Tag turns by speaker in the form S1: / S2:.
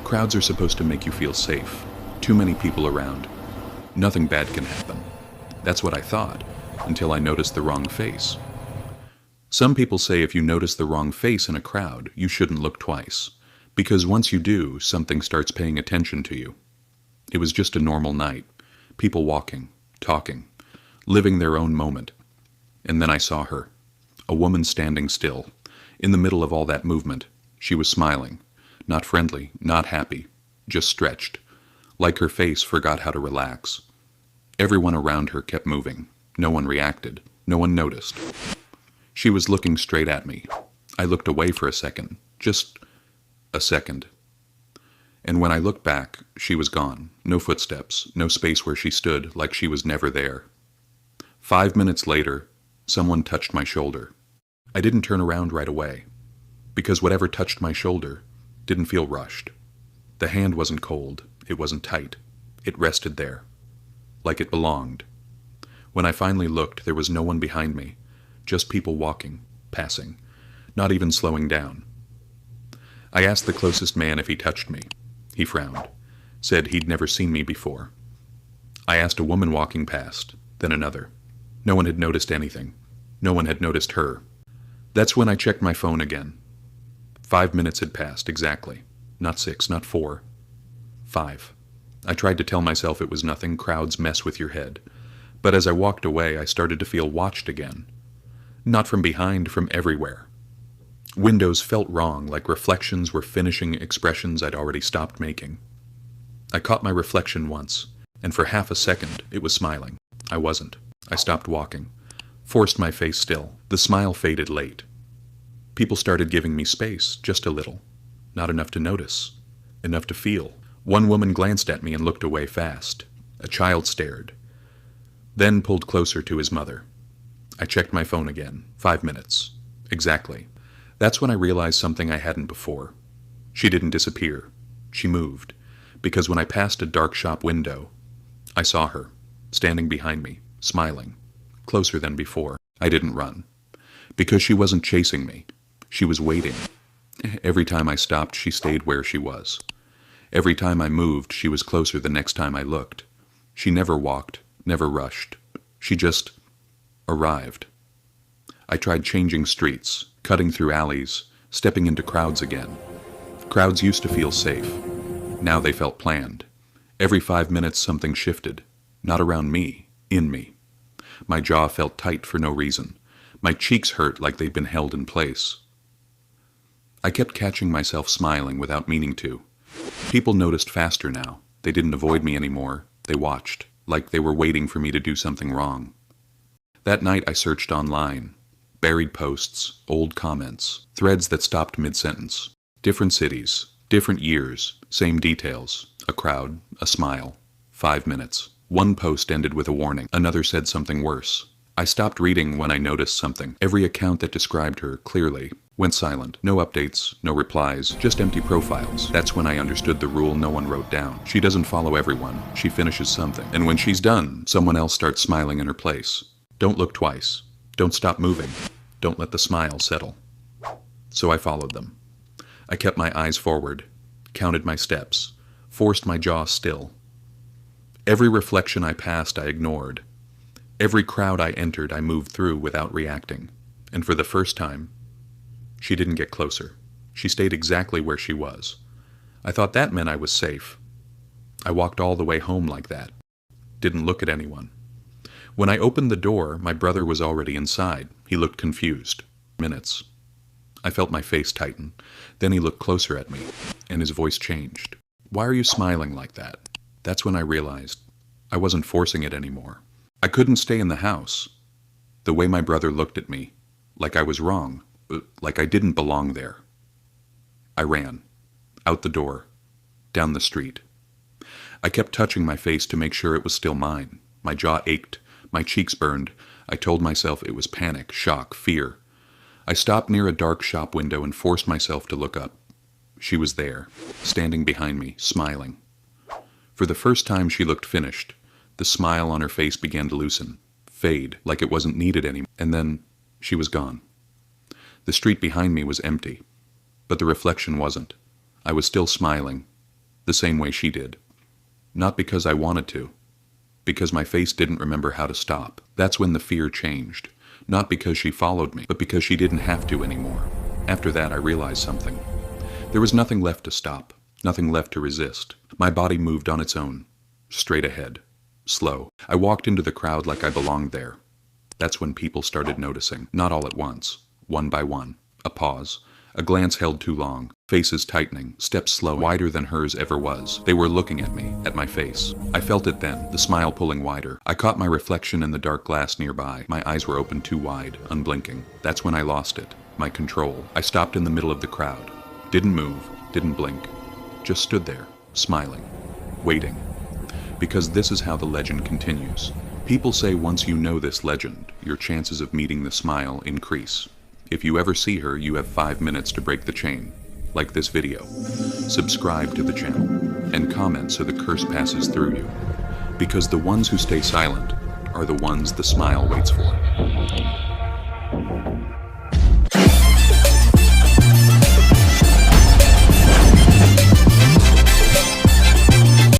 S1: Crowds are supposed to make you feel safe. Too many people around. Nothing bad can happen. That's what I thought, until I noticed the wrong face. Some people say if you notice the wrong face in a crowd, you shouldn't look twice, because once you do, something starts paying attention to you. It was just a normal night. People walking, talking, living their own moment. And then I saw her. A woman standing still. In the middle of all that movement, she was smiling. Not friendly, not happy, just stretched. Like her face forgot how to relax. Everyone around her kept moving. No one reacted. No one noticed. She was looking straight at me. I looked away for a second. Just a second. And when I looked back, she was gone. No footsteps, no space where she stood, like she was never there. 5 minutes later, someone touched my shoulder. I didn't turn around right away, because whatever touched my shoulder didn't feel rushed. The hand wasn't cold, it wasn't tight. It rested there, like it belonged. When I finally looked, there was no one behind me, just people walking, passing, not even slowing down. I asked the closest man if he touched me. He frowned, said he'd never seen me before. I asked a woman walking past, then another. No one had noticed anything. No one had noticed her. That's when I checked my phone again. 5 minutes had passed, exactly. Not 6, not 4. 5. I tried to tell myself it was nothing. Crowds mess with your head. But as I walked away, I started to feel watched again. Not from behind, from everywhere. Windows felt wrong, like reflections were finishing expressions I'd already stopped making. I caught my reflection once, and for half a second it was smiling. I wasn't. I stopped walking. Forced my face still. The smile faded late. People started giving me space, just a little. Not enough to notice. Enough to feel. One woman glanced at me and looked away fast. A child stared. Then pulled closer to his mother. I checked my phone again. 5 minutes. Exactly. That's when I realized something I hadn't before. She didn't disappear. She moved. Because when I passed a dark shop window, I saw her, standing behind me, smiling. Closer than before. I didn't run. Because she wasn't chasing me. She was waiting. Every time I stopped, she stayed where she was. Every time I moved, she was closer the next time I looked. She never walked, never rushed. She just arrived. I tried changing streets, cutting through alleys, stepping into crowds again. Crowds used to feel safe. Now they felt planned. Every 5 minutes something shifted. Not around me, in me. My jaw felt tight for no reason. My cheeks hurt like they'd been held in place. I kept catching myself smiling without meaning to. People noticed faster now. They didn't avoid me anymore. They watched, like they were waiting for me to do something wrong. That night I searched online. Buried posts, old comments, threads that stopped mid-sentence. Different cities, different years, same details. A crowd, a smile. 5 minutes. One post ended with a warning. Another said something worse. I stopped reading when I noticed something. Every account that described her clearly went silent. No updates, no replies, just empty profiles. That's when I understood the rule no one wrote down. She doesn't follow everyone. She finishes something. And when she's done, someone else starts smiling in her place. Don't look twice. Don't stop moving. Don't let the smile settle. So I followed them. I kept my eyes forward, counted my steps, forced my jaw still. Every reflection I passed I ignored. Every crowd I entered I moved through without reacting. And for the first time, she didn't get closer. She stayed exactly where she was. I thought that meant I was safe. I walked all the way home like that. Didn't look at anyone. When I opened the door, my brother was already inside. He looked confused. Minutes. I felt my face tighten. Then he looked closer at me, and his voice changed. Why are you smiling like that? That's when I realized I wasn't forcing it anymore. I couldn't stay in the house. The way my brother looked at me, like I was wrong, like I didn't belong there. I ran. Out the door. Down the street. I kept touching my face to make sure it was still mine. My jaw ached. My cheeks burned. I told myself it was panic, shock, fear. I stopped near a dark shop window and forced myself to look up. She was there, standing behind me, smiling. For the first time she looked finished. The smile on her face began to loosen, fade, like it wasn't needed anymore. And then she was gone. The street behind me was empty, but the reflection wasn't. I was still smiling, the same way she did. Not because I wanted to, because my face didn't remember how to stop. That's when the fear changed. Not because she followed me, but because she didn't have to anymore. After that, I realized something. There was nothing left to stop, nothing left to resist. My body moved on its own, straight ahead, slow. I walked into the crowd like I belonged there. That's when people started noticing, not all at once, one by one. A pause, a glance held too long, faces tightening, steps slow, wider than hers ever was. They were looking at me, at my face. I felt it then, the smile pulling wider. I caught my reflection in the dark glass nearby. My eyes were open too wide, unblinking. That's when I lost it, my control. I stopped in the middle of the crowd. Didn't move, didn't blink. Just stood there, smiling, waiting. Because this is how the legend continues. People say once you know this legend, your chances of meeting the smile increase. If you ever see her, you have 5 minutes to break the chain. Like this video. Subscribe to the channel. And comment so the curse passes through you. Because the ones who stay silent are the ones the smile waits for.